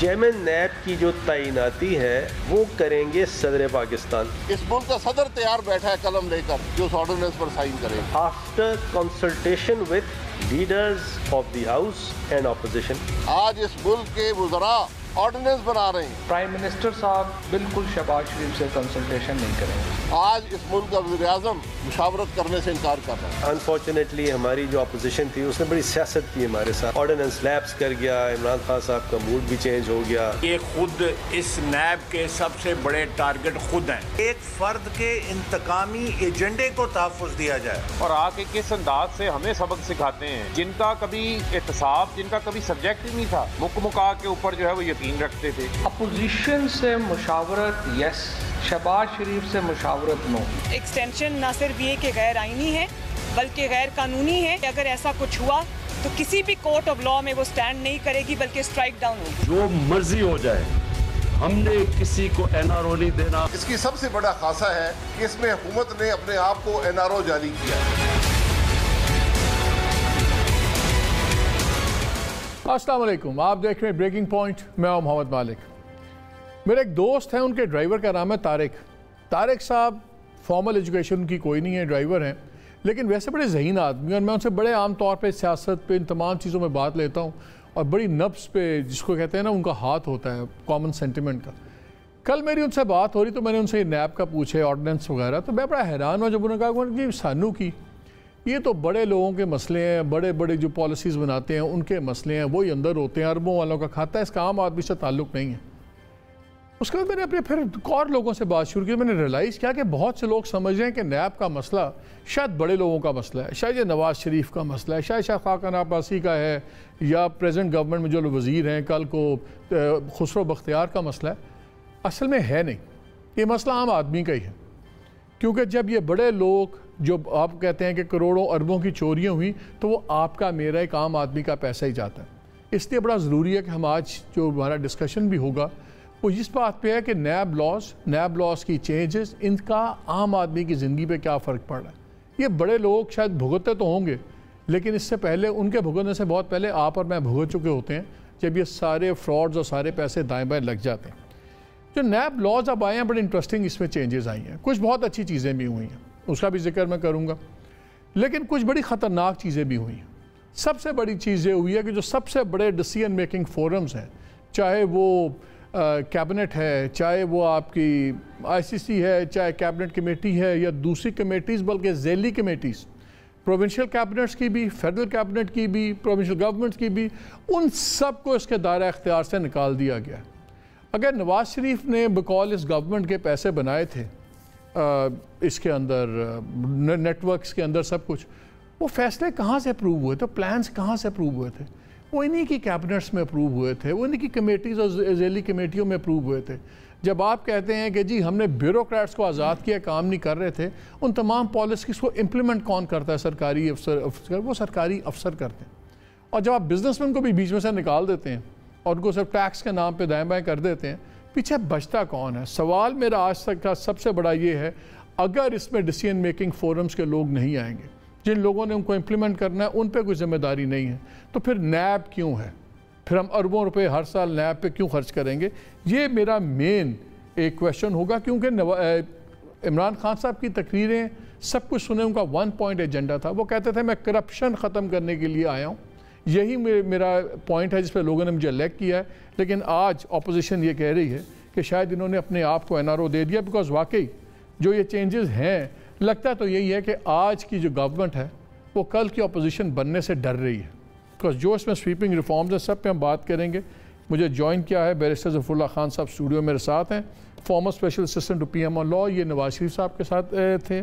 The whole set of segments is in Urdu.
چیئرمین نیب کی جو تعیناتی ہے وہ کریں گے صدر پاکستان. اس ملک کا صدر تیار بیٹھا ہے قلم لے کر جو اس آرڈیننس پر سائن کرے. After consultation with leaders of the house and opposition. آج اس ملک کے وزراء آرڈیننس بنا رہے ہیں. پرائم منسٹر صاحب بالکل شہباز شریف سے کنسلٹیشن نہیں کریں گے. آج اس ملک کا وزیر اعظم مشاورت کرنے سے انکار کر رہا ہے. انفارچونیٹلی ہماری جو اپوزیشن تھی اس نے بڑی سیاست کی ہمارے ساتھ. آرڈیننس لیپس کر گیا, عمران خان صاحب کا موڈ بھی چینج ہو گیا. یہ خود اس نیب کے سب سے بڑے ٹارگٹ خود ہیں. ایک فرد کے انتقامی ایجنڈے کو تحفظ دیا جائے اور آ کے کس انداز سے ہمیں سبق سکھاتے ہیں. جن کا کبھی احتساب, جن کا کبھی سبجیکٹ ہی نہیں تھا, مکہ کے اوپر جو ہے وہ یقین رکھتے تھے. اپوزیشن سے مشاورت یس, شہباز شریف سے مشاورت نو. ایکسٹینشن نہ صرف یہ کہ غیر آئینی ہے بلکہ غیر قانونی ہے. اگر ایسا کچھ ہوا تو کسی بھی کورٹ آف لاء میں وہ سٹینڈ نہیں کرے گی بلکہ اسٹرائک ڈاؤن ہوگی. جو مرضی ہو جائے, ہم نے کسی کو NRO نہیں دینا. اس کی سب سے بڑا خاصہ ہے کہ اس میں حکومت نے اپنے آپ کو NRO جاری کیا ہے. السلام علیکم, آپ دیکھ رہے ہیں بریکنگ پوائنٹ. میں ہوں محمد مالک. میرے ایک دوست ہیں, ان کے ڈرائیور کا نام ہے طارق. طارق صاحب فارمل ایجوکیشن کی کوئی نہیں ہے, ڈرائیور ہیں, لیکن ویسے بڑے ذہین آدمی ہیں اور میں ان سے بڑے عام طور پہ سیاست پہ ان تمام چیزوں میں بات لیتا ہوں اور بڑی نبض پہ, جس کو کہتے ہیں نا, ان کا ہاتھ ہوتا ہے کامن سینٹیمنٹ کا. کل میری ان سے بات ہو رہی تو میں نے ان سے یہ نیب کا پوچھے, آرڈیننس وغیرہ, تو میں بڑا حیران ہوں جب انہوں نے کہا کہ سانو کی یہ تو بڑے لوگوں کے مسئلے ہیں, بڑے بڑے جو پالیسیز بناتے ہیں ان کے مسئلے ہیں, وہی اندر ہوتے ہیں, اربوں والوں کا کھاتا ہے, اس کا عام آدمی سے تعلق نہیں ہے. اس کے بعد میں نے اپنے پھر اور لوگوں سے بات شروع کی. میں نے ریلائز کیا کہ بہت سے لوگ سمجھ رہے ہیں کہ نیب کا مسئلہ شاید بڑے لوگوں کا مسئلہ ہے, شاید یہ نواز شریف کا مسئلہ ہے, شاید شاہ خاقان عباسی کا ہے, یا پریزنٹ گورنمنٹ میں جو وزیر ہیں کل کو خسرو بختیار کا مسئلہ ہے. اصل میں ہے نہیں, یہ مسئلہ عام آدمی کا ہی ہے. کیونکہ جب یہ بڑے لوگ جو آپ کہتے ہیں کہ کروڑوں اربوں کی چوریاں ہوئی تو وہ آپ کا, میرا, ایک عام آدمی کا پیسہ ہی جاتا ہے. اس لیے بڑا ضروری ہے کہ ہم آج جو ہمارا ڈسکشن بھی ہوگا وہ اس بات پہ ہے کہ نیب لاز کی چینجز, ان کا عام آدمی کی زندگی پہ کیا فرق پڑ رہا ہے. یہ بڑے لوگ شاید بھگتتے تو ہوں گے, لیکن اس سے پہلے, ان کے بھگتنے سے بہت پہلے آپ اور میں بھگت چکے ہوتے ہیں جب یہ سارے فراڈز اور سارے پیسے دائیں بائیں لگ جاتے ہیں. جو نیب لاز اب آئے ہیں بڑے انٹرسٹنگ اس میں چینجز آئی ہیں. کچھ بہت اچھی چیزیں بھی ہوئی ہیں, اس کا بھی ذکر میں کروں گا, لیکن کچھ بڑی خطرناک چیزیں بھی ہوئی ہیں. سب سے بڑی چیز یہ ہوئی ہے کہ جو سب سے بڑے ڈیسیژن میکنگ فورمز ہیں, چاہے وہ کیبنٹ ہے, چاہے وہ آپ کی ICC ہے, چاہے کیبنٹ کمیٹی ہے یا دوسری کمیٹیز, بلکہ ذیلی کمیٹیز, پروونشل کیبنٹس کی بھی, فیڈرل کیبنٹ کی بھی, پروونشل گورنمنٹس کی بھی, ان سب کو اس کے دائرہ اختیار سے نکال دیا گیا. اگر نواز شریف نے بقول اس گورنمنٹ کے پیسے بنائے تھے اس کے اندر, نیٹ ورکس کے اندر سب کچھ, وہ فیصلے کہاں سے اپروو ہوئے تھے, پلانز کہاں سے اپروو ہوئے تھے؟ وہ انہی کی کیبنٹس میں اپروو ہوئے تھے, وہ انہی کی کمیٹیز اور ذیلی کمیٹیوں میں اپروو ہوئے تھے. جب آپ کہتے ہیں کہ جی ہم نے بیوروکریٹس کو آزاد کیا, کام نہیں کر رہے تھے, ان تمام پالیسیز کو امپلیمنٹ کون کرتا ہے؟ سرکاری افسر, وہ سرکاری افسر کرتے ہیں. اور جب آپ بزنس مین کو بھی بیچ میں سے نکال دیتے ہیں اور ان کو صرف ٹیکس کے نام پہ دائیں بائیں کر دیتے ہیں, پیچھے بچتا کون ہے؟ سوال میرا آج تک کا سب سے بڑا یہ ہے, اگر اس میں ڈیسیژن میکنگ فورمز کے لوگ نہیں آئیں گے, جن لوگوں نے ان کو امپلیمنٹ کرنا ہے, ان پہ کوئی ذمہ داری نہیں ہے, تو پھر نیب کیوں ہے؟ پھر ہم اربوں روپے ہر سال نیب پہ کیوں خرچ کریں گے؟ یہ میرا مین ایک کویشچن ہوگا. کیونکہ عمران خان صاحب کی تقریریں سب کچھ سنے, ان کا 1 پوائنٹ ایجنڈا تھا. وہ کہتے تھے میں کرپشن ختم کرنے کے لیے آیا ہوں. یہی میرا پوائنٹ ہے جس پہ لوگوں نے مجھے الیکٹ کیا ہے. لیکن آج اپوزیشن یہ کہہ رہی ہے کہ شاید انہوں نے اپنے آپ کو NRO دے دیا, بیکاز واقعی جو یہ چینجز ہیں, لگتا تو یہی ہے کہ آج کی جو گورنمنٹ ہے وہ کل کی اپوزیشن بننے سے ڈر رہی ہے. بیکاز جو اس میں سویپنگ ریفارمز ہیں, سب پہ ہم بات کریں گے. مجھے جوائن کیا ہے بیرسٹر ظفر اللہ خان صاحب, اسٹوڈیو میرے ساتھ ہیں, former special assistant to PM on law, یہ نواز شریف صاحب کے ساتھ تھے,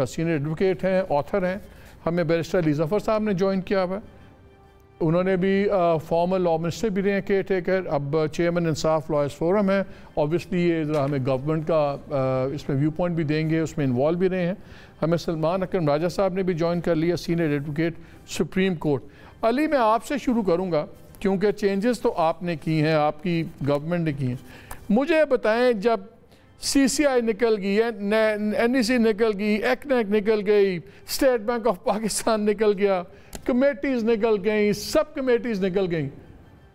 سینئر ایڈوکیٹ ہیں, آتھر ہیں. ہمیں بیرسٹر علی ظفر صاحب نے جوائن کیا ہوا ہے, انہوں نے بھی فارمر لاء منسٹر بھی رہے ہیں, کیئر ٹیکر, اب چیئرمین انصاف لائرز فورم ہے. اوبیسلی یہ ذرا ہمیں گورنمنٹ کا اس میں ویو پوائنٹ بھی دیں گے, اس میں انوالو بھی رہے ہیں. ہمیں سلمان اکرم راجہ صاحب نے بھی جوائن کر لیا, سینئر ایڈوکیٹ, سپریم کورٹ. علی, میں آپ سے شروع کروں گا کیونکہ چینجز تو آپ نے کی ہیں, آپ کی گورنمنٹ نے کی ہیں. مجھے بتائیں, جب CCI نکل گئی ہے, NEC نکل گئی, ایکنیک نکل گئی, اسٹیٹ بینک آف پاکستان نکل گیا, کمیٹیز نکل گئیں, سب کمیٹیز نکل گئیں,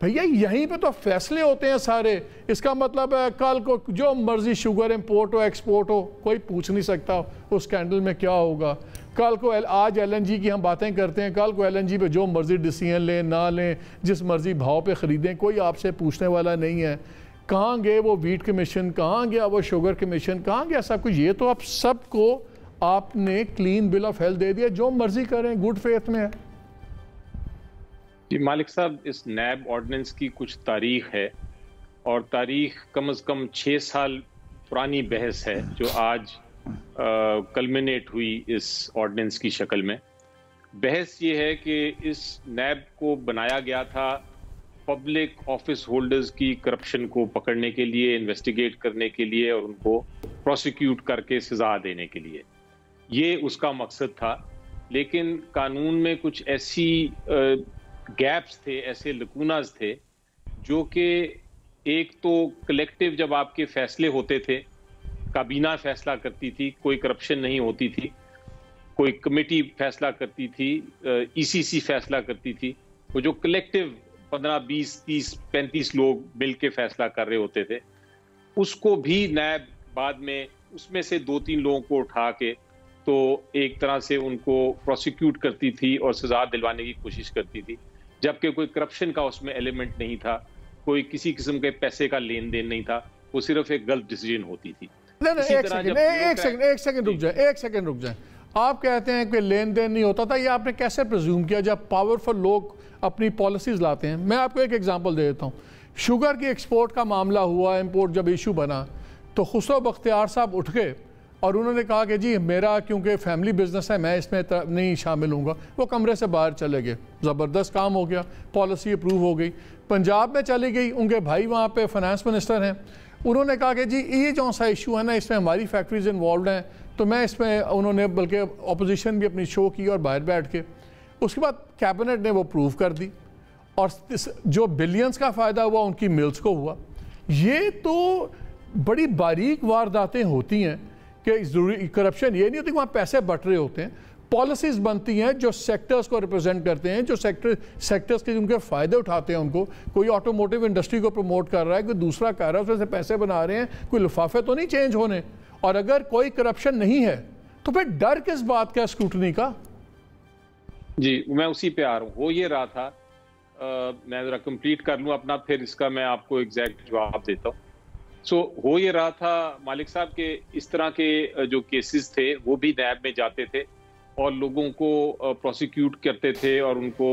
بھیا یہیں پہ تو فیصلے ہوتے ہیں سارے. اس کا مطلب ہے کل کو جو مرضی شوگر امپورٹ ہو ایکسپورٹ ہو کوئی پوچھ نہیں سکتا اس اسکینڈل میں کیا ہوگا. کل کو آج ایل این جی کی ہم باتیں کرتے ہیں, کل کو ایل این جی پہ جو مرضی ڈیسیژن لیں نہ لیں, جس مرضی بھاؤ پہ خریدیں, کوئی آپ سے پوچھنے والا نہیں ہے. کہاں گئے وہ ویٹ کمیشن, کہاں گیا وہ شوگر کمیشن, کہاں گیا سب کچھ. یہ تو آپ سب کو آپ نے کلین بل آف ہیلتھ دے دیا, جو مرضی کریں, گڈ فیتھ میں ہے. جی مالک صاحب, اس نیب آرڈیننس کی کچھ تاریخ ہے, اور تاریخ کم از کم 6 سال پرانی بحث ہے جو آج کلمینیٹ ہوئی اس آرڈیننس کی شکل میں. بحث یہ ہے کہ اس نیب کو بنایا گیا تھا پبلک آفس ہولڈرز کی کرپشن کو پکڑنے کے لیے, انویسٹیگیٹ کرنے کے لیے, اور ان کو پروسیکیوٹ کر کے سزا دینے کے لیے. یہ اس کا مقصد تھا. لیکن قانون میں کچھ ایسی گیپس تھے, ایسے لکوناز تھے, جو کہ ایک تو کلیکٹیو جب آپ کے فیصلے ہوتے تھے, کابینہ فیصلہ کرتی تھی, کوئی کرپشن نہیں ہوتی تھی, کوئی کمیٹی فیصلہ کرتی تھی, ای سی سی فیصلہ کرتی تھی, وہ جو کلیکٹیو 15, 20, 30, 35 لوگ مل کے فیصلہ کر رہے ہوتے تھے, اس کو بھی نیب بعد میں اس میں سے 2-3 لوگوں کو اٹھا کے تو ایک طرح سے ان کو پروسیکیوٹ کرتی تھی اور سزا دلوانے کی کوشش کرتی تھی, جبکہ کوئی کرپشن کا اس میں ایلیمنٹ نہیں تھا, کوئی کسی قسم کے پیسے کا لین دین نہیں تھا, وہ صرف ایک غلط ڈیسیژن ہوتی تھی. ایک سیکنڈ رک جائیں. آپ کہتے ہیں کہ لین دین نہیں ہوتا تھا, یہ آپ نے کیسے پرزیوم کیا جب پاورفل لوگ اپنی پالیسیز لاتے ہیں؟ میں آپ کو ایک ایگزامپل دے دیتا ہوں. شوگر کی ایکسپورٹ کا معاملہ ہوا, امپورٹ جب ایشو بنا تو خسرو بختیار صاحب اٹھ گئے اور انہوں نے کہا کہ جی میرا کیونکہ فیملی بزنس ہے میں اس میں نہیں شامل ہوں گا. وہ کمرے سے باہر چلے گئے, زبردست کام ہو گیا, پالیسی اپروو ہو گئی. پنجاب میں چلی گئی, ان کے بھائی وہاں پہ فائنانس منسٹر ہیں, انہوں نے کہا کہ جی یہ جو سا ایشو ہے نا اس میں ہماری فیکٹریز انوالوڈ ہیں, تو میں اس میں, انہوں نے بلکہ اپوزیشن بھی اپنی شو کی اور باہر بیٹھ کے, اس کے بعد کیبنٹ نے وہ پروو کر دی, اور جو بلینز کا فائدہ ہوا ان کی ملز کو ہوا. یہ تو بڑی باریک وارداتیں ہوتی ہیں کہ ضروری کرپشن یہ نہیں ہوتی کہ وہاں پیسے بٹ رہے ہوتے ہیں, پالیسیز بنتی ہیں جو سیکٹرز کو ریپرزینٹ کرتے ہیں, جو سیکٹرز کے ان کے فائدے اٹھاتے ہیں. ان کو کوئی آٹوموٹیو انڈسٹری کو پروموٹ کر رہا ہے, کوئی دوسرا کر رہا ہے, اس میں سے پیسے بنا رہے ہیں, کوئی لفافے تو نہیں چینج ہونے. اور اگر کوئی کرپشن نہیں ہے تو پھر ڈر کس بات کا اسکروٹنی کا؟ جی میں اسی پہ آ رہا ہوں. ہو یہ رہا تھا, میں ذرا کمپلیٹ کر لوں اپنا, پھر اس کا میں آپ کو ایگزیکٹ جواب دیتا ہوں. ہو یہ رہا تھا مالک صاحب کہ اس طرح کے جو کیسز تھے وہ بھی نیب میں جاتے تھے اور لوگوں کو پروسیکیوٹ کرتے تھے اور ان کو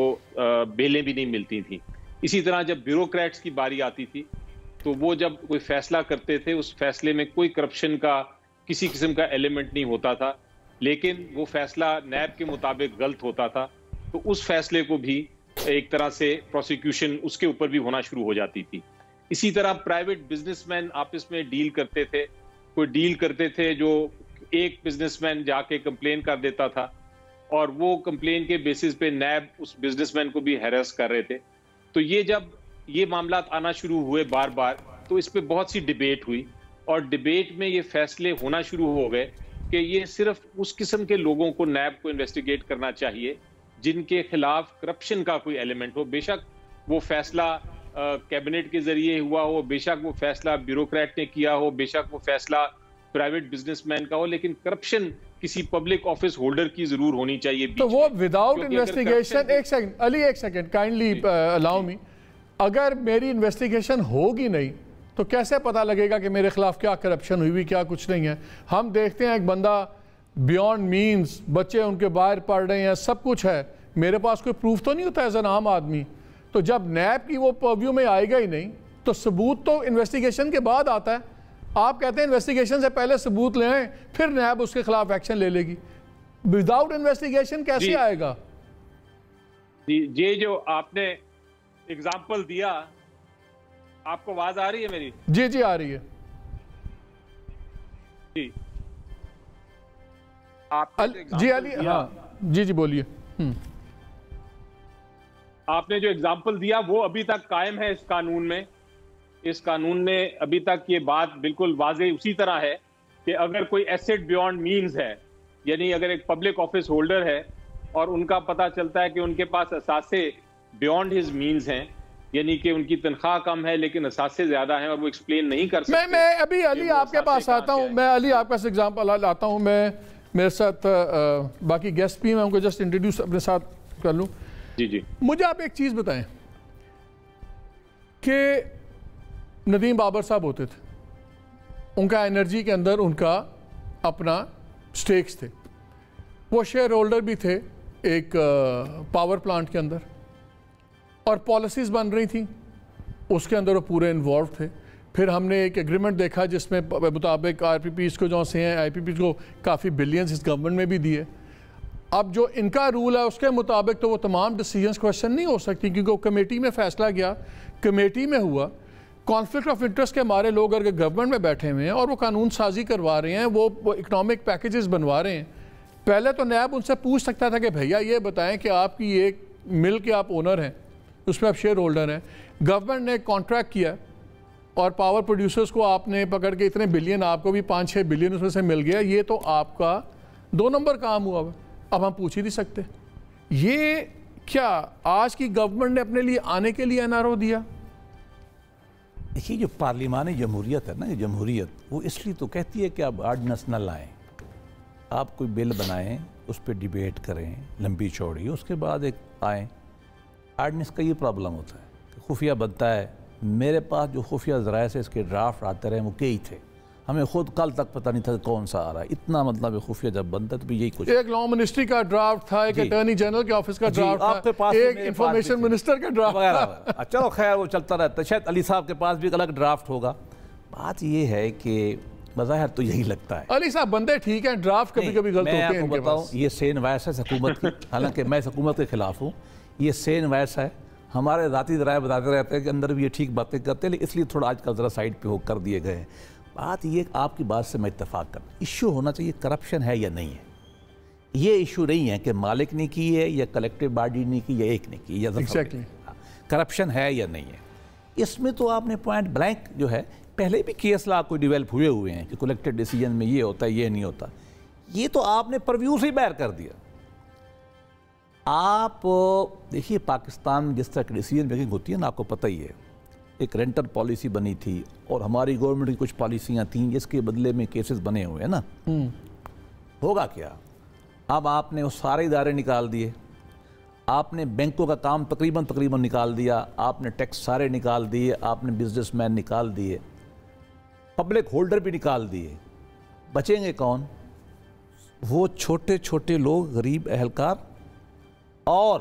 بیلیں بھی نہیں ملتی تھیں. اسی طرح جب بیوروکریٹس کی باری آتی تھی تو وہ جب کوئی فیصلہ کرتے تھے اس فیصلے میں کوئی کرپشن کا کسی قسم کا ایلیمنٹ نہیں ہوتا تھا, لیکن وہ فیصلہ نیب کے مطابق غلط ہوتا تھا, تو اس فیصلے کو بھی ایک طرح سے پروسیکیوشن اس کے اوپر بھی ہونا شروع ہو جاتی تھی. اسی طرح پرائیویٹ بزنس مین آپس میں ڈیل کرتے تھے, کوئی ڈیل کرتے تھے جو ایک بزنس مین جا کے کمپلین کر دیتا تھا اور وہ کمپلین کے بیسس پہ نیب اس بزنس مین کو بھی ہیرس کر رہے تھے. تو یہ جب یہ معاملات آنا شروع ہوئے بار بار تو اس پہ بہت سی ڈیبیٹ ہوئی, اور ڈیبیٹ میں یہ فیصلے ہونا شروع ہو گئے کہ یہ صرف اس قسم کے لوگوں کو نیب کو انویسٹیگیٹ کرنا چاہیے جن کے خلاف کرپشن کا کوئی ایلیمنٹ ہو, بے شک وہ فیصلہ کیبنٹ کے ذریعے ہوا ہو, بے شک وہ فیصلہ بیوروکریٹ نے کیا ہو, بے شک وہ فیصلہ پرائیویٹ بزنس مین کا ہو, لیکن کرپشن کسی پبلک آفس ہولڈر کی ضرور ہونی چاہیے. تو وہ وداؤٹ انویسٹیگیشن, ایک سیکنڈ علی, ایک سیکنڈ کائنڈلی الاؤ می, اگر میری انویسٹیگیشن ہوگی نہیں تو کیسے پتا لگے گا کہ میرے خلاف کیا کرپشن ہوئی ہوئی, کیا کچھ نہیں ہے؟ ہم دیکھتے ہیں ایک بندہ بیونڈ مینز, بچے ان کے باہر پڑھ رہے ہیں, سب کچھ ہے, میرے پاس کوئی پروف تو نہیں ہوتا ایز این عام آدمی. تو جب نیب کی وہ پرویو میں آئے گا ہی نہیں تو ثبوت تو انویسٹیگیشن کے بعد آتا ہے. آپ کہتے ہیں انویسٹیگیشن سے پہلے ثبوت لے آئیں پھر نیب اس کے خلاف ایکشن لے لے گی. وداؤٹ انویسٹیگیشن کیسے آئے گا؟ یہ جو آپ نے ایگزامپل دیا, آپ کو آواز آ رہی ہے میری؟ جی جی آ رہی ہے. جی علی, ہاں جی جی بولیے. آپ نے جو ایگزامپل دیا وہ ابھی تک قائم ہے اس قانون میں. اس قانون میں ابھی تک یہ بات بالکل واضح اسی طرح ہے کہ اگر کوئی ایسٹ بیونڈ مینز ہے, یعنی اگر ایک پبلک آفس ہولڈر ہے اور ان کا پتہ چلتا ہے کہ ان کے پاس اثاثے بیونڈ ہز مینز ہیں, یعنی کہ ان کی تنخواہ کم ہے لیکن اثاثے زیادہ ہیں اور وہ ایکسپلین نہیں کر سکتے. میں ابھی علی آپ کے پاس آتا ہوں, میں علی آپ کا ایگزامپل لاتا ہوں. میں میرے ساتھ باقی گیسٹ بھی میں ان کو جسٹ انٹروڈیوس اپنے ساتھ کر لوں. جی مجھے آپ ایک چیز بتائیں کہ ندیم بابر صاحب ہوتے تھے, ان کا انرجی کے اندر ان کا اپنا سٹیکس تھے, وہ شیئر ہولڈر بھی تھے ایک پاور پلانٹ کے اندر, اور پالیسیز بن رہی تھیں اس کے اندر وہ پورے انوالو تھے. پھر ہم نے ایک ایگریمنٹ دیکھا جس میں مطابق آر پی پیز کو جو سے ہیں آئی پی پیز کو کافی بلینز اس گورنمنٹ میں بھی دیے. اب جو ان کا رول ہے اس کے مطابق تو وہ تمام ڈیسیجنز کویسچن نہیں ہو سکتی, کیونکہ وہ کمیٹی میں فیصلہ گیا, کمیٹی میں ہوا, کانفلکٹ آف انٹرسٹ کے ہمارے لوگ اگر گورنمنٹ میں بیٹھے ہوئے ہیں اور وہ قانون سازی کروا رہے ہیں, وہ اکنامک پیکیجز بنوا رہے ہیں. پہلے تو نیب ان سے پوچھ سکتا تھا کہ بھیا یہ بتائیں کہ آپ کی ایک مل کے آپ اونر ہیں, اس میں آپ شیئر ہولڈر ہیں, گورنمنٹ نے کانٹریکٹ کیا اور پاور پروڈیوسرز کو آپ نے پکڑ کے اتنے بلین, آپ کو بھی 5-6 بلین اس میں سے مل گیا, یہ تو آپ کا 2 نمبر کام ہوا. اب ہم پوچھ ہی نہیں سکتے یہ کیا آج کی گورنمنٹ نے اپنے لیے آنے کے لیے این آر او دیا؟ دیکھیے جو پارلیمانی جمہوریت ہے نا, یہ جمہوریت وہ اس لیے تو کہتی ہے کہ آپ آرڈیننس نہ لائیں, آپ کوئی بل بنائیں, اس پہ ڈیبیٹ کریں لمبی چوڑی, اس کے بعد ایک آئیں. آرڈیننس کا یہ پرابلم ہوتا ہے کہ خفیہ بنتا ہے. میرے پاس جو خفیہ ذرائع سے اس کے ڈرافٹ آتے رہے وہ کئی تھے, ہمیں خود کل تک پتہ نہیں تھا کون سا آ رہا ہے. اتنا مطلب خفیہ جب بنتا ہے تو یہی کچھ, ایک لا منسٹری کا ڈرافٹ تھا, ایک اٹارنی جنرل کے آفس کا ڈرافٹ تھا, ایک انفارمیشن منسٹر کا ڈرافٹ تھا. چلو خیر وہ چلتا رہتا ہے. شاید علی صاحب کے پاس بھی ایک الگ ڈرافٹ ہوگا. بات یہ ہے کہ بظاہر تو یہی لگتا ہے علی صاحب بندے ٹھیک ہیں, ڈرافٹ کبھی کبھی غلط ہوتے ہیں. میں آپ کو بتاؤں یہ سین وائس ہے حکومت کی, حالانکہ میں حکومت کے خلاف ہوں, یہ سین وائس ہے. ہمارے ذاتی ذرائع بتاتے رہتے ہیں کہ اندر بھی یہ ٹھیک باتیں کرتے ہیں, لیکن اس لیے تھوڑا آج کل ذرا سائڈ پہ ہو کر دیے گئے ہیں. بات یہ آپ کی بات سے میں اتفاق کرتا ہوں, ایشو ہونا چاہیے کرپشن ہے یا نہیں ہے. یہ ایشو نہیں ہے کہ مالک نے کی ہے یا کلیکٹیو باڈی نے کی یا ایک نے کی, یا کرپشن ہے یا نہیں ہے. اس میں تو آپ نے پوائنٹ بلینک جو ہے, پہلے بھی کیس لا کوئی ڈیولپ ہوئے ہیں کہ کلیکٹیو ڈیسیجن میں یہ ہوتا ہے یہ نہیں ہوتا. یہ تو آپ نے پرویو سے ہی باہر کر دیا. آپ دیکھیے پاکستان میں جس طرح کی ڈیسیجن میکنگ ہوتی ہے نا, آپ کو پتہ ہی ہے, ایک رینٹر پالیسی بنی تھی اور ہماری گورنمنٹ کی کچھ پالیسیاں تھیں جس کے بدلے میں کیسز بنے ہوئے ہیں نا. ہوگا کیا, اب آپ نے وہ سارے ادارے نکال دیے, آپ نے بینکوں کا کام تقریباً نکال دیا, آپ نے ٹیکس سارے نکال دیے, آپ نے بزنس مین نکال دیے, پبلک ہولڈر بھی نکال دیے. بچیں گے کون؟ وہ چھوٹے چھوٹے لوگ, غریب اہلکار, اور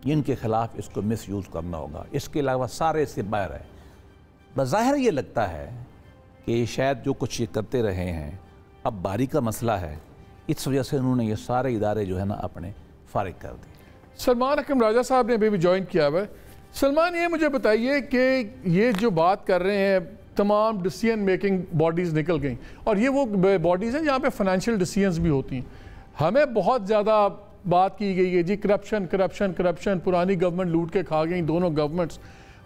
جن کے خلاف اس کو مس یوز کرنا ہوگا. اس کے علاوہ سارے اس سے باہر ہیں. بظاہر یہ لگتا ہے کہ شاید جو کچھ یہ کرتے رہے ہیں اب باری کا مسئلہ ہے, اس وجہ سے انہوں نے یہ سارے ادارے جو ہے نا اپنے فارغ کر دیے. سلمان اکرم راجہ صاحب نے ابھی بھی جوائن کیا ہوا ہے. سلمان یہ مجھے بتائیے کہ یہ جو بات کر رہے ہیں تمام ڈیسیجن میکنگ باڈیز نکل گئیں, اور یہ وہ باڈیز ہیں جہاں پہ فائنینشیل ڈیسیجنز بھی ہوتی ہیں. ہمیں بہت زیادہ بات کی گئی ہے جی کرپشن, پرانی گورنمنٹ لوٹ کے کھا گئیں دونوں گورنمنٹس.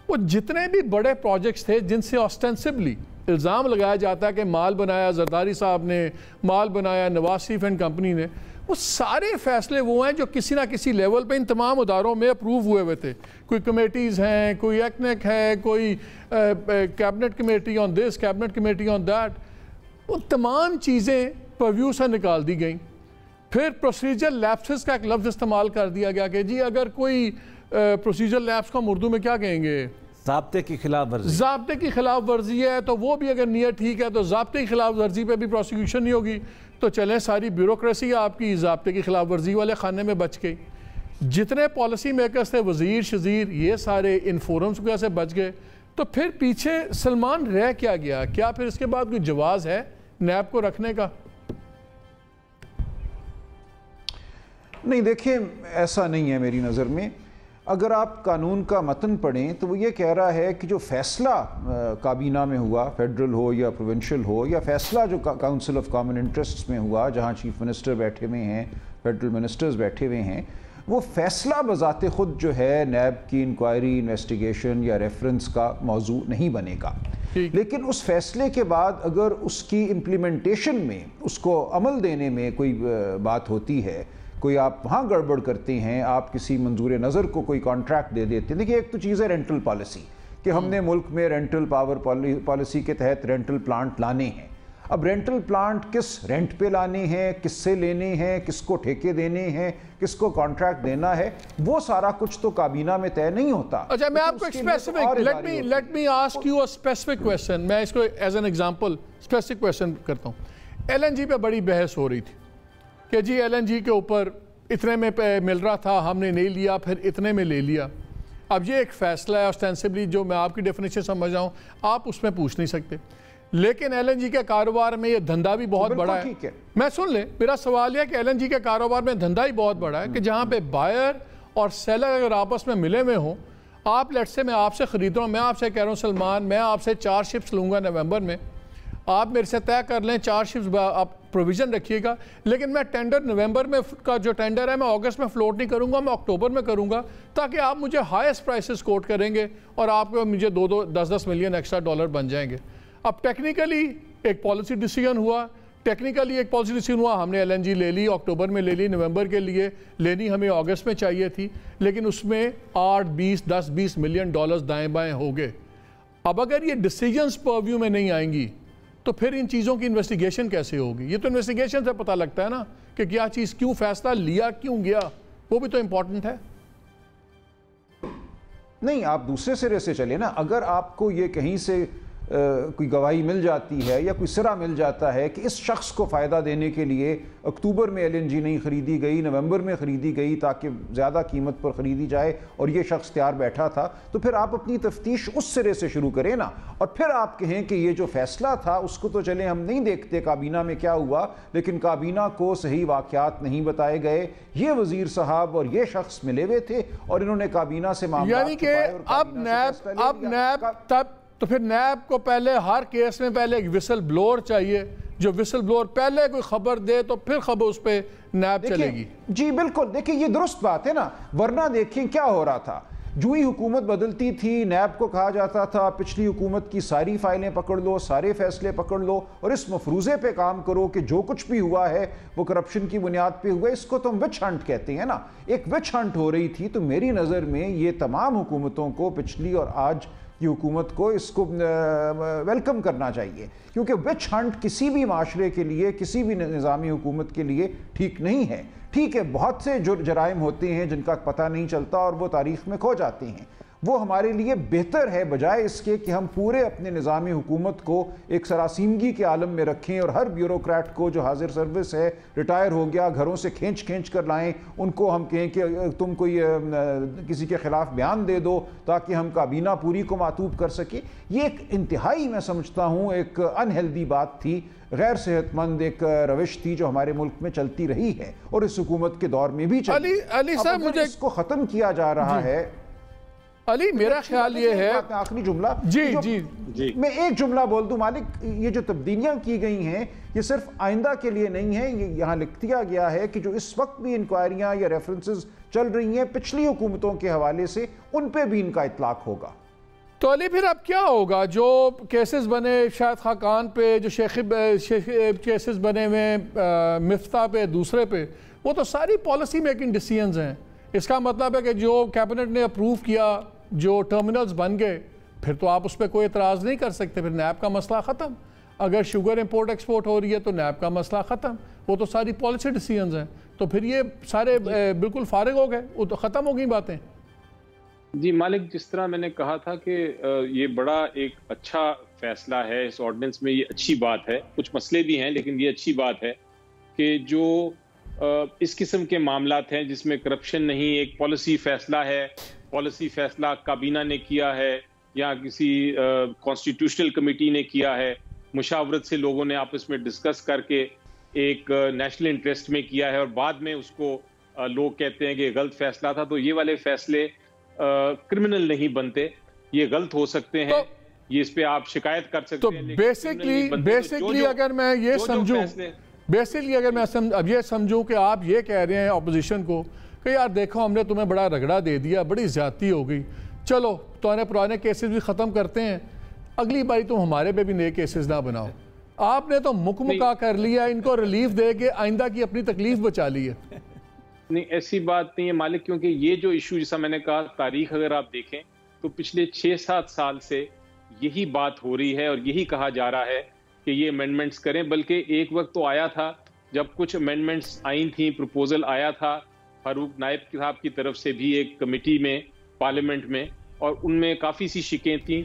وہ جتنے بھی بڑے پروجیکٹس تھے جن سے آسٹینسبلی الزام لگایا جاتا ہے کہ مال بنایا زرداری صاحب نے, مال بنایا نواز شریف اینڈ کمپنی نے, وہ سارے فیصلے وہ ہیں جو کسی نہ کسی لیول پہ ان تمام اداروں میں اپروو ہوئے تھے. کوئی کمیٹیز ہیں, کوئی ایکنیک ہے, کوئی cabinet committee on this, cabinet committee on that. وہ تمام چیزیں پرویو سے نکال دی گئیں. پھر پروسیجر لیپسز کا ایک لفظ استعمال کر دیا گیا کہ جی اگر کوئی پروسیجر لیپس کو ہم اردو میں کیا کہیں گے, ضابطے کی خلاف ورزی. ضابطے کی خلاف ورزی ہے تو وہ بھی اگر نیت ٹھیک ہے تو ضابطے کی خلاف ورزی پہ بھی پروسیکیوشن نہیں ہوگی. تو چلیں ساری بیوروکریسی آپ کی ضابطے کی خلاف ورزی والے خانے میں بچ گئی. جتنے پالیسی میکرز تھے, وزیر شزیر, یہ سارے ان فورمز کی وجہ سے بچ گئے. تو پھر پیچھے سلمان رہ کیا گیا؟ کیا پھر اس کے بعد کوئی جواز ہے نیب کو رکھنے کا؟ نہیں دیکھیں, ایسا نہیں ہے میری نظر میں. اگر آپ قانون کا متن پڑھیں تو وہ یہ کہہ رہا ہے کہ جو فیصلہ کابینہ میں ہوا, فیڈرل ہو یا پروونشل ہو, یا فیصلہ جو کاؤنسل آف کامن انٹرسٹس میں ہوا جہاں چیف منسٹر بیٹھے ہوئے ہیں, فیڈرل منسٹرز بیٹھے ہوئے ہیں, وہ فیصلہ بذات خود جو ہے نیب کی انکوائری, انویسٹیگیشن یا ریفرنس کا موضوع نہیں بنے گا. لیکن اس فیصلے کے بعد اگر اس کی امپلیمنٹیشن میں, اس کو عمل دینے میں کوئی بات ہوتی ہے کوئی آپ وہاں گڑبڑ کرتے ہیں، آپ کسی منظور نظر کو کوئی کانٹریکٹ دے دیتے ہیں. دیکھیے ایک تو چیز ہے رینٹل پالیسی کہ ہم نے ملک میں رینٹل پاور پالیسی کے تحت رینٹل پلانٹ لانے ہیں. اب رینٹل پلانٹ کس رینٹ پہ لانے ہیں، کس سے لینے ہیں، کس کو ٹھیکے دینے ہیں، کس کو کانٹریکٹ دینا ہے، وہ سارا کچھ تو کابینہ میں طے نہیں ہوتا. اچھا میں آپ کو specific let me ask you a specific question. میں اس کو as an example specific question کرتا ہوں. ایل این جی پہ بڑی بحث ہو رہی تھی کہ جی ایل این جی کے اوپر اتنے میں مل رہا تھا، ہم نے نہیں لیا، پھر اتنے میں لے لیا. اب یہ ایک فیصلہ ہے اسٹینسبلی جو میں آپ کی ڈیفینیشن سمجھ رہا ہوں، آپ اس میں پوچھ نہیں سکتے. لیکن ایل این جی کے کاروبار میں یہ دھندا بھی بہت بڑا ہے. میں سن لیں، میرا سوال یہ کہ ایل این جی کے کاروبار میں دھندا ہی بہت بڑا ہے کہ جہاں پہ بائر اور سیلر اگر آپس میں ملے ہوئے ہوں، آپ لیٹ سے میں آپ سے خرید رہا ہوں، میں آپ سے کہہ رہا ہوں سلمان میں آپ سے 4 شپس لوں گا نومبر میں، آپ میرے سے طے کر لیں 4 شپس آپ پروویژن رکھیے گا، لیکن میں ٹینڈر نومبر میں کا جو ٹینڈر ہے میں اگست میں فلوٹ نہیں کروں گا، میں اکتوبر میں کروں گا تاکہ آپ مجھے ہائیسٹ پرائسز کوٹ کریں گے اور آپ کو مجھے 10 ملین ایکسٹرا ڈالر بن جائیں گے. اب ٹیکنیکلی ایک پالیسی ڈیسیجن ہوا، ہم نے ایل این جی لے لی، اکتوبر میں لے لی، نومبر کے لیے لینی ہمیں اگست میں چاہیے تھی، لیکن اس میں 10-20 ملین ڈالرز دائیں بائیں ہو گئے. اب اگر یہ ڈیسیجنز پرویو میں نہیں آئیں گی تو پھر ان چیزوں کی انویسٹیگیشن کیسے ہوگی؟ یہ تو انویسٹیگیشن سے پتہ لگتا ہے نا کہ کیا چیز کیوں فیصلہ لیا، کیوں گیا، وہ بھی تو امپورٹنٹ ہے. نہیں، آپ دوسرے سرے سے چلے نا. اگر آپ کو یہ کہیں سے کوئی گواہی مل جاتی ہے یا کوئی سرا مل جاتا ہے کہ اس شخص کو فائدہ دینے کے لیے اکتوبر میں ایل این جی نہیں خریدی گئی، نومبر میں خریدی گئی تاکہ زیادہ قیمت پر خریدی جائے اور یہ شخص تیار بیٹھا تھا، تو پھر آپ اپنی تفتیش اس سرے سے شروع کریں نا. اور پھر آپ کہیں کہ یہ جو فیصلہ تھا اس کو تو چلیں ہم نہیں دیکھتے کابینہ میں کیا ہوا، لیکن کابینہ کو صحیح واقعات نہیں بتائے گئے. یہ وزیر صاحب اور یہ شخص ملے ہوئے تھے اور انہوں نے کابینہ سے معاملات یعنی کہ اب نیب تب تو پھر نیب کو پہلے ہر کیس میں پہلے ایک وسل بلور چاہیے، جو وسل بلور پہلے کوئی خبر دے تو پھر خبر اس پہ نیب چلے گی. جی بالکل، دیکھیں یہ درست بات ہے نا. ورنہ دیکھیں کیا ہو رہا تھا، جو ہی حکومت بدلتی تھی نیب کو کہا جاتا تھا پچھلی حکومت کی ساری فائلیں پکڑ لو، سارے فیصلے پکڑ لو اور اس مفروضے پہ کام کرو کہ جو کچھ بھی ہوا ہے وہ کرپشن کی بنیاد پہ ہوا ہے. اس کو تو ہم وچ ہنٹ کہتے ہیں نا. ایک وچ ہنٹ ہو رہی تھی. تو میری نظر میں یہ تمام حکومتوں کو، پچھلی اور آج کی حکومت کو، اس کو ویلکم کرنا چاہیے، کیونکہ وچ ہنٹ کسی بھی معاشرے کے لیے، کسی بھی نظامی حکومت کے لیے ٹھیک نہیں ہے. ٹھیک ہے بہت سے جرائم ہوتے ہیں جن کا پتہ نہیں چلتا اور وہ تاریخ میں کھو جاتے ہیں، وہ ہمارے لیے بہتر ہے بجائے اس کے کہ ہم پورے اپنے نظام حکومت کو ایک سراسیمگی کے عالم میں رکھیں اور ہر بیوروکریٹ کو جو حاضر سروس ہے، ریٹائر ہو گیا، گھروں سے کھینچ کر لائیں، ان کو ہم کہیں کہ تم کوئی کسی کے خلاف بیان دے دو تاکہ ہم کابینہ پوری کو معطوب کر سکیں. یہ ایک انتہائی میں سمجھتا ہوں ایک انہیلدی بات تھی، غیر صحت مند ایک روش تھی جو ہمارے ملک میں چلتی رہی ہے اور اس حکومت کے دور میں بھی چلی. علی صاحب مجھے اس کو ختم کیا جا رہا ہے. علی میرا خیال یہ ہے، آخری جملہ جی میں ایک جملہ بول دوں مالک، یہ جو تبدیلیاں کی گئی ہیں یہ صرف آئندہ کے لیے نہیں ہے. یہ یہاں لکھ دیا گیا ہے کہ جو اس وقت بھی انکوائریاں یا ریفرنسز چل رہی ہیں پچھلی حکومتوں کے حوالے سے، ان پہ بھی ان کا اطلاق ہوگا. تو علی پھر اب کیا ہوگا؟ جو کیسز بنے شاہد خاقان پہ، جو شیخ کیسز بنے ہوئے مفتاح پہ، دوسرے پہ، وہ تو ساری پالیسی میکنگ ڈیسیجنز ہیں. اس کا مطلب ہے کہ جو کیبنٹ نے اپروو کیا، جو ٹرمینلز بن گئے، پھر تو آپ اس پہ کوئی اعتراض نہیں کر سکتے. پھر نیب کا مسئلہ ختم. اگر شوگر امپورٹ ایکسپورٹ ہو رہی ہے تو نیب کا مسئلہ ختم. وہ تو ساری پالیسی ڈیسیجنز ہیں. تو پھر یہ سارے بالکل فارغ ہو گئے، وہ تو ختم ہو گئی باتیں. جی مالک، جس طرح میں نے کہا تھا کہ یہ بڑا ایک اچھا فیصلہ ہے اس آرڈیننس میں. یہ اچھی بات ہے. کچھ مسئلے بھی ہیں لیکن یہ اچھی بات ہے کہ جو اس قسم کے معاملات ہیں جس میں کرپشن نہیں، ایک پالیسی فیصلہ ہے، پالیسی فیصلہ کابینہ نے کیا ہے یا کسی کانسٹیٹیوشنل کمیٹی نے کیا ہے، مشاورت سے لوگوں نے آپس میں ڈسکس کر کے ایک نیشنل انٹرسٹ میں کیا ہے اور بعد میں اس کو لوگ کہتے ہیں کہ غلط فیصلہ تھا. تو یہ والے فیصلے کرمنل نہیں بنتے، یہ غلط ہو سکتے ہیں، یہ اس پہ آپ شکایت کر سکتے ہیں. تو بیسکلی اگر میں یہ سمجھوں، اب یہ سمجھوں کہ آپ یہ کہہ رہے ہیں اپوزیشن کو کہ یار دیکھو ہم نے تمہیں بڑا رگڑا دے دیا، بڑی زیادتی ہو گئی، چلو تو پرانے کیسز بھی ختم کرتے ہیں، اگلی باری تم ہمارے پہ بھی نئے کیسز نہ بناؤ. آپ نے تو مکمکا کر لیا، ان کو ریلیف دے کے آئندہ کی اپنی تکلیف بچا لی ہے. نہیں ایسی بات نہیں ہے مالک، کیونکہ یہ جو ایشو جیسا میں نے کہا تاریخ اگر آپ دیکھیں تو پچھلے 6-7 سال سے یہی بات ہو رہی ہے اور یہی کہا جا رہا ہے کہ یہ امینڈمنٹس کریں. بلکہ ایک وقت تو آیا تھا جب کچھ امینڈمنٹس آئی تھیں، پروپوزل آیا تھا فاروق نائب صاحب کی طرف سے بھی ایک کمیٹی میں پارلیمنٹ میں، اور ان میں کافی سی شکیں تھیں،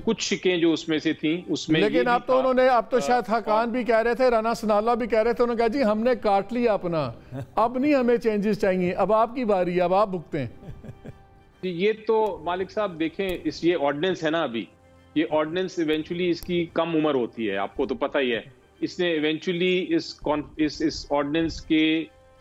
کچھ شکیں جو اس میں سے تھیں اس میں. لیکن اب تو انہوں نے، اب تو شاید حقان بھی کہہ رہے تھے، رانا ثناءاللہ بھی کہہ رہے تھے، انہوں نے کہا جی ہم نے کاٹ لیا اپنا، اب نہیں ہمیں چینجز چاہیے، اب آپ کی باری ہے، اب آپ بھگتیں. یہ تو مالک صاحب دیکھیں، یہ آرڈیننس ہے نا، ابھی یہ آرڈیننس ایونچولی اس کی کم عمر ہوتی ہے، آپ کو تو پتہ ہی ہے. اس نے ایونچولی اس آرڈیننس کے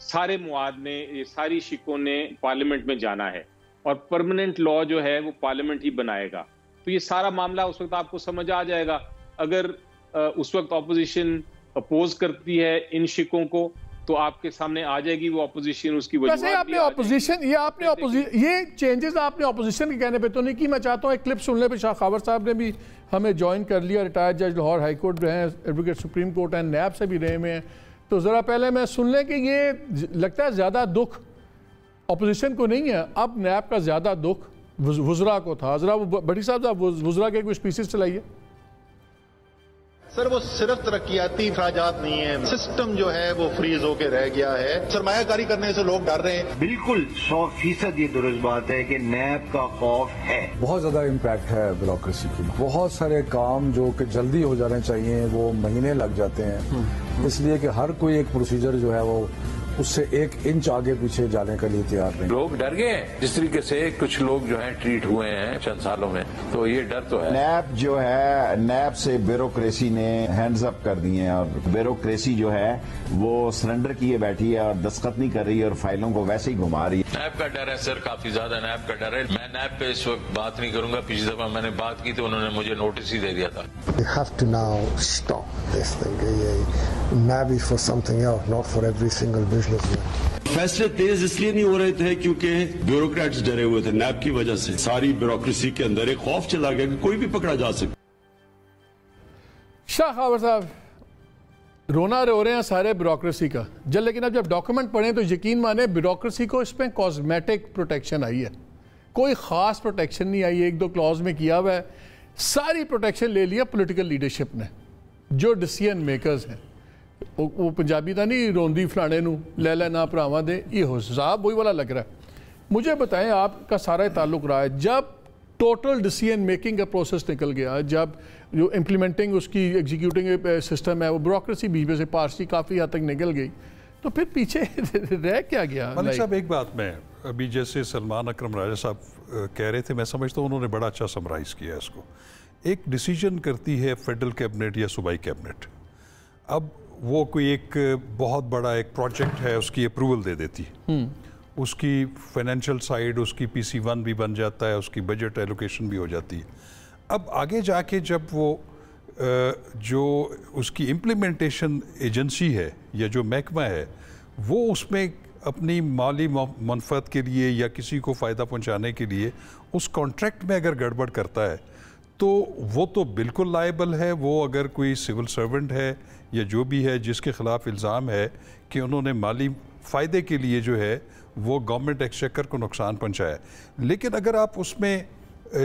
سارے مواد نے، یہ ساری شکوں نے پارلیمنٹ میں جانا ہے، اور پرماننٹ لا جو ہے وہ پارلیمنٹ ہی بنائے گا. تو یہ سارا معاملہ اس وقت آپ کو سمجھ آ جائے گا. اگر اس وقت اپوزیشن اپوز کرتی ہے ان شکوں کو تو آپ کے سامنے آ جائے گی وہ اپوزیشن، اس کی وجوہات بھی آ جائیں گی. یہ چینجز آپ نے اپوزیشن کے کہنے پہ تو نہیں کی. میں چاہتا ہوں ایک کلپ سن لیں پہ. شاہ خاور صاحب نے بھی ہمیں جوائن کر لیا، ریٹائرڈ جج لاہور ہائی کورٹ رہے ہیں، ایڈوکیٹ سپریم کورٹ ہیں، نیب سے بھی رہے ہوئے ہیں. تو ذرا پہلے میں سن لیں کہ یہ لگتا ہے زیادہ دکھ اپوزیشن کو نہیں ہے، اب نیب کا زیادہ دکھ وزراء کو تھا. ذرا بڑی صاحب وزراء کے کچھ پیسز چلائیے. سر وہ صرف ترقیاتی اخراجات نہیں ہیں، سسٹم جو ہے وہ فریز ہو کے رہ گیا ہے. سرمایہ کاری کرنے سے لوگ ڈر رہے ہیں. بالکل 100% یہ درست بات ہے کہ نیب کا خوف ہے. بہت زیادہ امپیکٹ ہے بیوروکریسی کی. بہت سارے کام جو کہ جلدی ہو جانے چاہیے وہ مہینے لگ جاتے ہیں، اس لیے کہ ہر کوئی ایک پروسیجر جو ہے وہ اس سے 1 انچ آگے پیچھے جانے کے لیے تیار نہیں. لوگ ڈر گئے ہیں جس طریقے سے کچھ لوگ جو ہیں ٹریٹ ہوئے ہیں چند سالوں میں، تو یہ ڈر تو ہے. نیب جو ہے، نیب سے بیوروکریسی نے ہینڈز اپ کر دیے ہیں، اور بیوروکریسی جو ہے وہ سرنڈر کیے بیٹھی ہے اور دستخط نہیں کر رہی اور فائلوں کو ویسے ہی گھما رہی ہے. نیب کا ڈر ہے سر، کافی زیادہ نیب کا ڈر ہے. میں نیب پہ اس وقت بات نہیں کروں گا. پچھلی دفعہ میں نے بات کی تو انہوں نے مجھے نوٹس ہی دے دیا تھا. We have to now stop this thing. NAB is for something else, not for every single businessman. فیصلے تیز اس لیے نہیں ہو رہے تھے کیونکہ بیوروکریٹس ڈرے ہوئے تھے. نیب کی وجہ سے ساری بیوروکریسی کے اندر ایک خوف چلا گیا کہ کوئی بھی پکڑا جا سکتا. شاہ خاور صاحب رونا رو رہے ہیں سارے بیوروکریسی کا، لیکن اب جب ڈاکومنٹ پڑھیں تو یقین مانیں بیوروکریسی کو اس میں کاسمیٹک پروٹیکشن آئی ہے، کوئی خاص پروٹیکشن نہیں آئی. 1-2 کلاز میں کیا ہوا ہے، ساری پروٹیکشن لے لیا پولیٹیکل لیڈرشپ نے، جو ڈیسیژن میکرز ہیں. وہ پنجابی تھا نہیں، روندی فلانے نو لے لے نہ پراواں دے، یہ حساب وہی والا لگ رہا ہے. مجھے بتائیں آپ کا سارا تعلق رہا ہے جب ٹوٹل ڈیسیژن میکنگ کا پروسیس نکل گیا، جب جو امپلیمنٹنگ اس کی ایگزیکیوٹنگ سسٹم ہے وہ بیوروکریسی بیچ میں سے پارسی کافی حد تک نکل گئی، تو پھر پیچھے رہ کیا گیا؟ ملک صاحب ایک بات میں ابھی جیسے سلمان اکرم راجہ صاحب کہہ رہے تھے، میں سمجھتا ہوں انہوں نے بڑا اچھا سمرائز کیا ہے اس کو. ایک ڈیسیجن کرتی ہے فیڈرل کیبنٹ یا صوبائی کیبنٹ، اب وہ کوئی ایک بہت بڑا ایک پروجیکٹ ہے اس کی اپروول دے دیتی، اس کی فائنینشیل سائیڈ، اس کی PC1 بھی بن جاتا ہے، اس کی بجٹ ایلوکیشن بھی ہو جاتی ہے. اب آگے جا کے جب وہ جو اس کی امپلیمنٹیشن ایجنسی ہے یا جو محکمہ ہے وہ اس میں اپنی مالی منفعت کے لیے یا کسی کو فائدہ پہنچانے کے لیے اس کانٹریکٹ میں اگر گڑبڑ کرتا ہے تو وہ تو بالکل لائبل ہے. وہ اگر کوئی سول سرونٹ ہے یا جو بھی ہے جس کے خلاف الزام ہے کہ انہوں نے مالی فائدے کے لیے جو ہے وہ گورنمنٹ ایکسچیکر کو نقصان پہنچایا. لیکن اگر آپ اس میں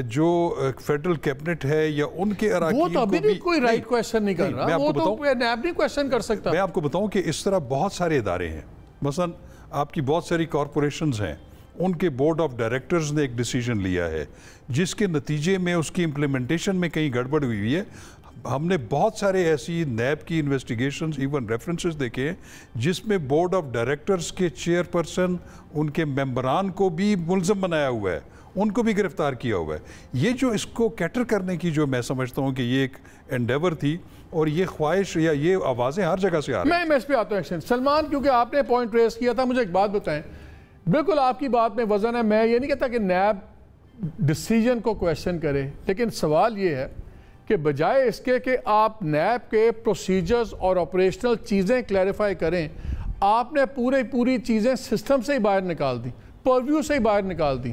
جو فیڈرل کیبنٹ ہے یا ان کے اراکین وہ تو ابھی بھی کوئی رائٹ کویسچن نہیں کر رہا، وہ تو نیب نہیں کویسچن کر سکتا. میں آپ کو بتاؤں کہ اس طرح بہت سارے ادارے ہیں، مثلا آپ کی بہت ساری کارپوریشنز ہیں، ان کے بورڈ آف ڈائریکٹرز نے ایک ڈیسیجن لیا ہے جس کے نتیجے میں اس کی امپلیمنٹیشن میں کہیں گڑبڑ ہوئی ہے. ہم نے بہت سارے ایسی نیب کی انویسٹیگیشنز ایون ریفرنسز دیکھے ہیں جس میں بورڈ آف ڈائریکٹرز کے چیئرپرسن ان کے ممبران کو بھی ملزم بنایا ہوا ہے، ان کو بھی گرفتار کیا ہوا ہے. یہ جو اس کو کیٹر کرنے کی جو میں سمجھتا ہوں کہ یہ ایک انڈیور تھی اور یہ خواہش یا یہ آوازیں ہر جگہ سے آ رہی ہیں. میں اس پہ آتا ہوں سلمان، کیونکہ آپ نے پوائنٹ ریز کیا تھا، مجھے ایک بات بتائیں. بالکل آپ کی بات میں وزن ہے، میں یہ نہیں کہتا کہ نیب ڈیسیجن کو کویسچن کرے، لیکن سوال یہ ہے کہ بجائے اس کے کہ آپ نیب کے پروسیجرز اور آپریشنل چیزیں کلیریفائی کریں، آپ نے پوری چیزیں سسٹم سے ہی باہر نکال دیں، پرویو سے ہی باہر نکال دیں.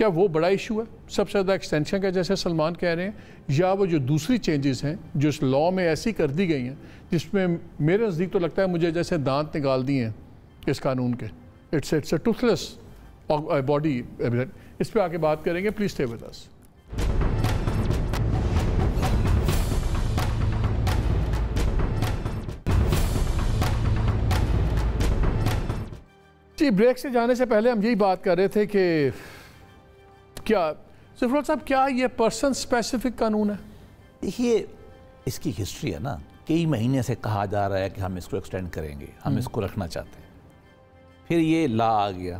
کیا وہ بڑا ایشو ہے سب سے زیادہ ایکسٹینشن کا جیسے سلمان کہہ رہے ہیں، یا وہ جو دوسری چینجز ہیں جو اس لا میں ایسی کر دی گئی ہیں جس میں میرے نزدیک تو لگتا ہے مجھے جیسے دانت نکال دیے ہیں اس قانون کے. It's a toothless body. اس پہ آگے بات کریں گے. Please stay with us. جی بریک سے جانے سے پہلے ہم یہی بات کر رہے تھے کہ کیا ظفر صاحب کیا یہ پرسن اسپیسیفک قانون ہے؟ دیکھیے اس کی ہسٹری ہے نا، کئی مہینے سے کہا جا رہا ہے کہ ہم اس کو ایکسٹینڈ کریں گے، ہم اس کو رکھنا چاہتے ہیں. پھر یہ لا آ گیا.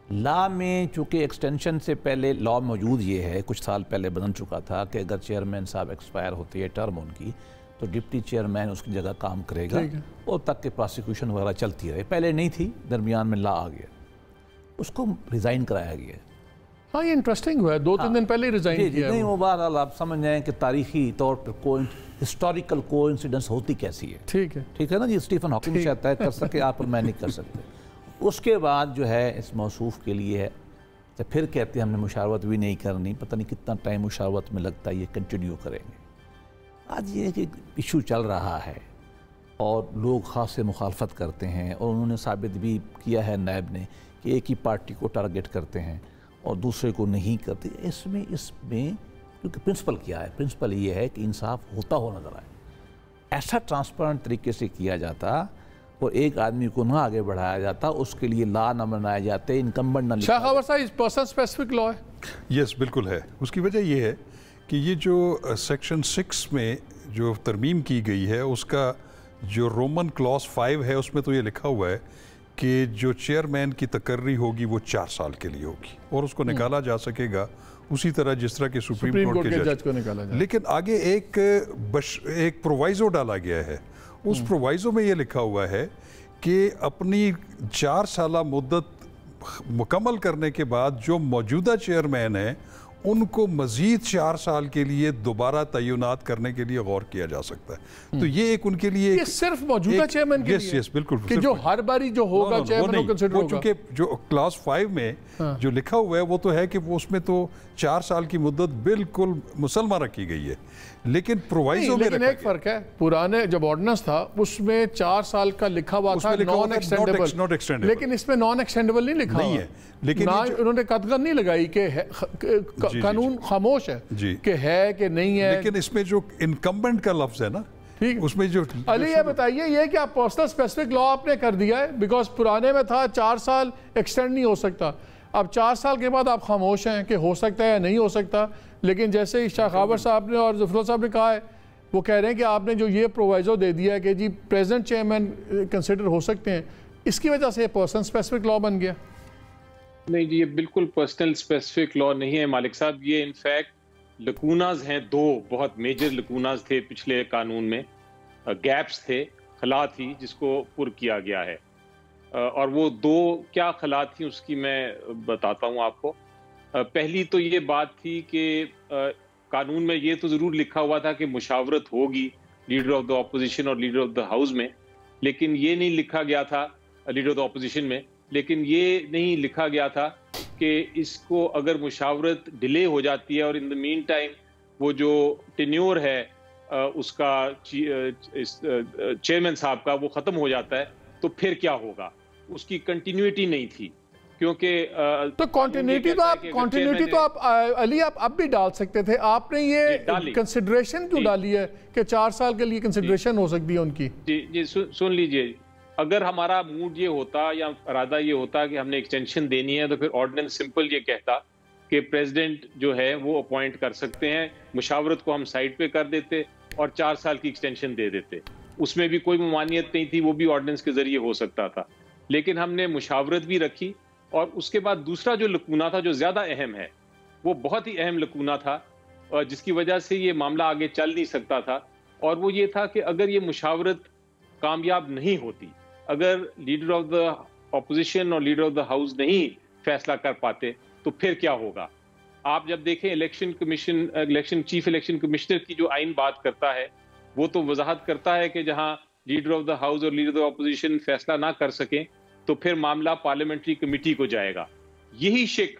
لا میں چونکہ ایکسٹینشن سے پہلے لا موجود یہ ہے، کچھ سال پہلے بدل چکا تھا کہ اگر چیئرمین صاحب ایکسپائر ہوتی ہے ٹرم ان کی تو ڈپٹی چیئرمین اس کی جگہ کام کرے گا اور تک کہ پراسیکیوشن وغیرہ چلتی رہے. پہلے نہیں تھی، درمیان میں لا آ گیا، اس کو ریزائن کرایا گیا. ہاں یہ انٹرسٹنگ ہوا ہے، 2-3 دن پہلے ریزائن کیا. نہیں وہ بہرحال آپ سمجھ جائیں کہ تاریخی طور پر ہسٹوریکل کوئنسیڈنس ہوتی کیسی ہے. ٹھیک ہے نا جی. اسٹیفن ہاکنگ چاہتا ہے کر سکے آپ، اور میں نہیں کر سکتے. اس کے بعد جو ہے اس موصوف کے لیے ہے تو پھر کہتے ہیں ہم نے مشاورت بھی نہیں کرنی، پتہ نہیں کتنا ٹائم مشاورت میں لگتا ہے، یہ کنٹینیو کریں گے. آج یہ کہ ایشو چل رہا ہے اور لوگ خاص سے مخالفت کرتے ہیں، اور انہوں نے ثابت بھی کیا ہے نیب نے کہ ایک ہی پارٹی کو ٹارگٹ کرتے ہیں اور دوسرے کو نہیں کرتے. اس میں کیونکہ پرنسپل کیا ہے؟ پرنسپل یہ ہے کہ انصاف ہوتا ہو نظر آئے. ایسا ٹرانسپیرنٹ طریقے سے کیا جاتا اور ایک آدمی کو نہ آگے بڑھایا جاتا، اس کے لیے لا نہ بنائے جاتے، انکمبنٹ نہ شاہ خاور صاحب اس پرسن اسپیسیفک لا ہے. یس بالکل ہے. اس کی وجہ یہ ہے کہ یہ جو سیکشن 6 میں جو ترمیم کی گئی ہے اس کا جو رومن کلاس 5 ہے اس میں تو یہ لکھا ہوا ہے کہ جو چیئرمین کی تقرری ہوگی وہ 4 سال کے لیے ہوگی اور اس کو نکالا جا سکے گا اسی طرح جس طرح کہ سپریم کورٹ کے جج کو نکالا جائے. لیکن آگے ایک پرووائزو ڈالا گیا ہے. اس پرووائزو میں یہ لکھا ہوا ہے کہ اپنی 4 سالہ مدت مکمل کرنے کے بعد جو موجودہ چیئرمین ہیں ان کو مزید 4 سال کے لیے دوبارہ تعینات کرنے کے لیے غور کیا جا سکتا ہے. تو یہ ایک ان کے لیے یہ صرف موجودہ چیئرمین کے لیے بالکل کہ جو ہر باری جو ہوگا چیئرمین کو کنسیڈر ہوگا. چونکہ جو کلاس 5 میں جو لکھا ہوا ہے وہ تو ہے کہ اس میں تو 4 سال کی مدت بالکل مسلمہ رکھی گئی ہے. لیکن پرووائزو میں لیکن ایک فرق ہے، پرانے جب آرڈیننس تھا اس میں 4 سال کا لکھا ہوا تھا نان ایکسٹینڈیبل، لیکن اس میں نان ایکسٹینڈیبل نہیں لکھا ہوا ہے. لیکن انہوں نے قطعاً نہیں لگائی کہ قانون خاموش ہے کہ ہے کہ نہیں ہے. لیکن اس میں جو انکمبنٹ کا لفظ ہے نا، اس میں جو علی یہ بتائیے یہ کہ آپ پرسنل اسپیسیفک لا آپ نے کر دیا ہے بیکاز پرانے میں تھا 4 سال ایکسٹینڈ نہیں ہو سکتا. اب 4 سال کے بعد آپ خاموش ہیں کہ ہو سکتا ہے یا نہیں ہو سکتا. لیکن جیسے شاہ خاور صاحب نے اور ظفر صاحب نے کہا ہے، وہ کہہ رہے ہیں کہ آپ نے جو یہ پرووائزو دے دیا ہے کہ جی پریزیڈنٹ چیئرمین کنسیڈر ہو سکتے ہیں، اس کی وجہ سے یہ پرسن اسپیسیفک لا بن گیا. نہیں جی، یہ بالکل پرسنل اسپیسیفک لا نہیں ہے مالک صاحب. یہ انفیکٹ لکوناز ہیں، 2 بہت میجر لکوناز تھے پچھلے قانون میں، گیپس تھے، خلا تھی جس کو پر کیا گیا ہے. اور وہ 2 کیا خلا تھیں اس کی میں بتاتا ہوں آپ کو. پہلی تو یہ بات تھی کہ قانون میں یہ تو ضرور لکھا ہوا تھا کہ مشاورت ہوگی لیڈر آف دا اپوزیشن اور لیڈر آف دا ہاؤس میں، لیکن یہ نہیں لکھا گیا تھا لیڈر آف دا اپوزیشن میں، لیکن یہ نہیں لکھا گیا تھا کہ اس کو اگر مشاورت ڈیلے ہو جاتی ہے اور ان دا مین ٹائم وہ جو ٹینیور ہے اس کا چیئرمین صاحب کا وہ ختم ہو جاتا ہے تو پھر کیا ہوگا. اس کی کنٹینیوٹی نہیں تھی کیونکہ تو کنٹینیوٹی تو آپ علی آپ اب بھی ڈال سکتے تھے. آپ نے یہ کنسیڈریشن کیوں ڈالی ہے کہ 4 سال کے لیے کنسیڈریشن ہو سکتی ہے ان کی؟ جی سن لیجئے، اگر ہمارا موڈ یہ ہوتا یا ارادہ یہ ہوتا کہ ہم نے ایکسٹینشن دینی ہے تو پھر آرڈیننس سمپل یہ کہتا کہ پریزیڈنٹ جو ہے وہ اپوائنٹ کر سکتے ہیں، مشاورت کو ہم سائڈ پہ کر دیتے اور 4 سال کی ایکسٹینشن دے دیتے. اس میں بھی کوئی ممانعت نہیں تھی، وہ بھی آرڈیننس کے ذریعے ہو سکتا تھا. لیکن ہم نے مشاورت بھی رکھی اور اس کے بعد دوسرا جو لکونہ تھا جو زیادہ اہم ہے، وہ بہت ہی اہم لکونہ تھا جس کی وجہ سے یہ معاملہ آگے چل نہیں سکتا تھا، اور وہ یہ تھا کہ اگر یہ مشاورت کامیاب نہیں ہوتی، اگر لیڈر آف دا اپوزیشن اور لیڈر آف دا ہاؤس نہیں فیصلہ کر پاتے تو پھر کیا ہوگا. آپ جب دیکھیں چیف الیکشن کمشنر کی جو آئین بات کرتا ہے وہ تو وضاحت کرتا ہے کہ جہاں لیڈر آف دا ہاؤس اور لیڈر آف دا اپوزیشن فیصلہ نہ کر سکیں تو پھر معاملہ پارلیمنٹری کمیٹی کو جائے گا. یہی شک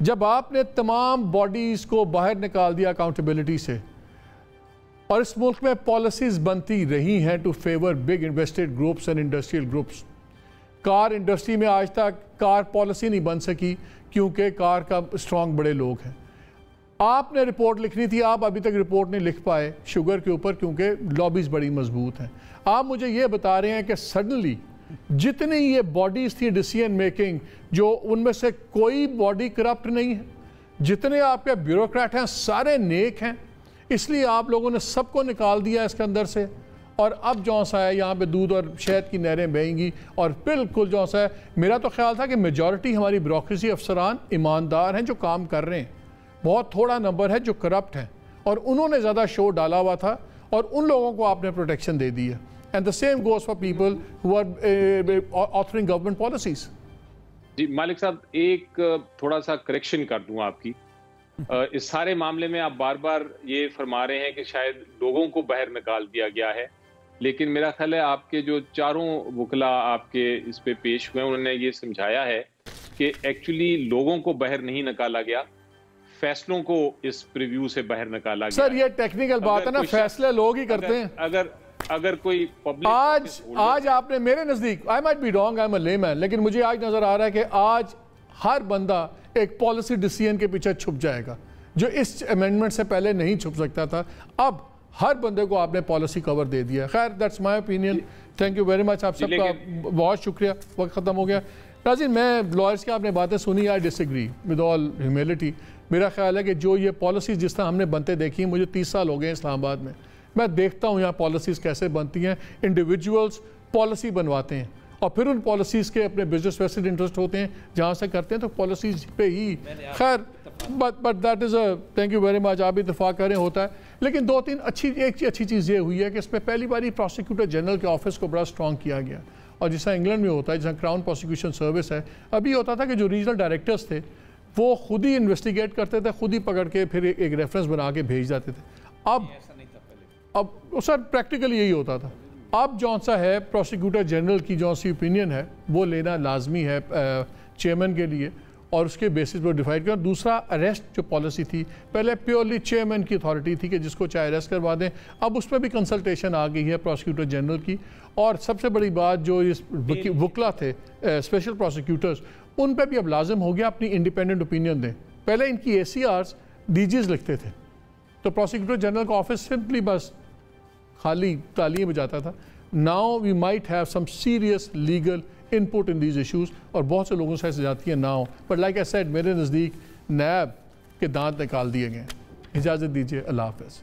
جب آپ نے تمام باڈیز کو باہر نکال دیا اکاؤنٹیبلٹی سے اور اس ملک میں پالیسیز بنتی رہی ہیں to favour big invested groups and industrial groups. Car industry میں آج تک کار پالیسی نہیں بن سکی کیونکہ کار کا اسٹرانگ بڑے لوگ ہیں. آپ نے رپورٹ لکھنی تھی, آپ ابھی تک رپورٹ نہیں لکھ پائے شوگر کے اوپر کیونکہ لابیز بڑی مضبوط ہیں. آپ مجھے یہ بتا رہے ہیں کہ سڈنلی جتنی یہ باڈیز تھیں ڈیسیژن میکنگ, جو ان میں سے کوئی باڈی کرپٹ نہیں ہے, جتنے آپ کے بیوروکریٹ ہیں سارے نیک ہیں, اس لیے آپ لوگوں نے سب کو نکال دیا اس کے اندر سے, اور اب جو سا ہے یہاں پہ دودھ اور شہد کی نہریں بہیں گی. اور بالکل جو سا ہے, میرا تو خیال تھا کہ میجورٹی ہماری بیوروکریسی افسران ایماندار ہیں جو کام کر رہے ہیں, بہت تھوڑا نمبر ہے جو کرپٹ ہیں, اور انہوں نے زیادہ شور ڈالا ہوا تھا اور ان لوگوں کو آپ نے پروٹیکشن دے دی ہے. And the same goes for people who are authoring government policies. جی مالک صاحب, ایک تھوڑا سا کریکشن کر دوں آپ کی. اس سارے معاملے میں آپ بار بار یہ فرما رہے ہیں کہ شاید لوگوں کو باہر نکال دیا گیا ہے, لیکن میرا خیال ہے آپ کے جو چاروں وکلا آپ کے اس پہ پیش ہوئے انہوں نے یہ سمجھایا ہے کہ ایکچولی لوگوں کو باہر نہیں نکالا گیا, فیصلوں کو اس پریویو سے باہر نکالا گیا. سر یہ ٹیکنیکل بات ہے نا, فیصلے لوگ ہی کرتے ہیں. اگر کوئی پبلک آج آپ نے میرے نزدیک, I might be wrong, I'm a layman, لیکن مجھے آج نظر آ رہا ہے کہ آج ہر بندہ ایک پالیسی ڈیسیژن کے پیچھے چھپ جائے گا جو اس امینڈمنٹ سے پہلے نہیں چھپ سکتا تھا. اب ہر بندے کو آپ نے پالیسی کور دے دیا. خیر that's my opinion. Thank you very much, آپ سب کا بہت شکریہ. وقت ختم ہو گیا. ناظرین, میں لائرس کی آپ نے باتیں سنی, آئی ڈس ایگری ود آل ہیومیلٹی. میرا خیال ہے کہ جو یہ پالیسیز جس طرح ہم نے بنتے دیکھی ہیں, مجھے 30 سال ہو گئے ہیں اسلام آباد میں دیکھتا ہوں یہاں پالیسیز کیسے بنتی ہیں. انڈیویجولز پالیسی بنواتے ہیں اور پھر ان پالیسیز کے اپنے بزنس ویسڈ انٹرسٹ ہوتے ہیں, جہاں سے کرتے ہیں تو پالیسیز پہ ہی. خیر but that is a, thank you very much, آپ بھی اتفاق کریں ہوتا ہے. لیکن ایک اچھی چیز یہ ہوئی ہے کہ اس میں پہلی باری پروسیکیوٹر جنرل کے آفس کو بڑا سٹرانگ کیا گیا. اور جس طرح انگلینڈ میں ہوتا ہے, جس طرح کراؤن پروسیکیوشن سروس ہے, ابھی ہوتا تھا کہ جو ریجنل ڈائریکٹرز تھے وہ خود ہی انویسٹیگیٹ کرتے تھے, خود ہی پکڑ کے پھر ایک ریفرنس بنا کے بھیج جاتے تھے. اب سر پریکٹیکلی یہی ہوتا تھا. اب جون سا ہے پروسیکیوٹر جنرل کی جو سی اوپینین ہے وہ لینا لازمی ہے چیئرمین کے لیے, اور اس کے بیسس پر ڈیفائڈ کرنا. دوسرا اریسٹ جو پالیسی تھی, پہلے پیورلی چیئرمین کی اتھارٹی تھی کہ جس کو چاہے اریسٹ کروا دیں, اب اس میں بھی کنسلٹیشن آ گئی ہے پروسیکیوٹر جنرل کی. اور سب سے بڑی بات جو اس وکلا تھے اسپیشل پروسیکیوٹرز, ان پہ بھی اب لازم ہو گیا اپنی انڈیپینڈنٹ اوپینین دیں. پہلے ان کی اے سی آرز ڈی جیز لکھتے تھے, تو پروسیکیوٹر جنرل کا آفس سمپلی بس خالی تالیاں بجاتا تھا. Now we might have some serious legal input in these issues, اور بہت سے لوگوں سے ایسے جاتی ہیں now. But like I said, میرے نزدیک نیب کے دانت نکال دیے گئے ہیں. اجازت دیجیے, اللہ حافظ.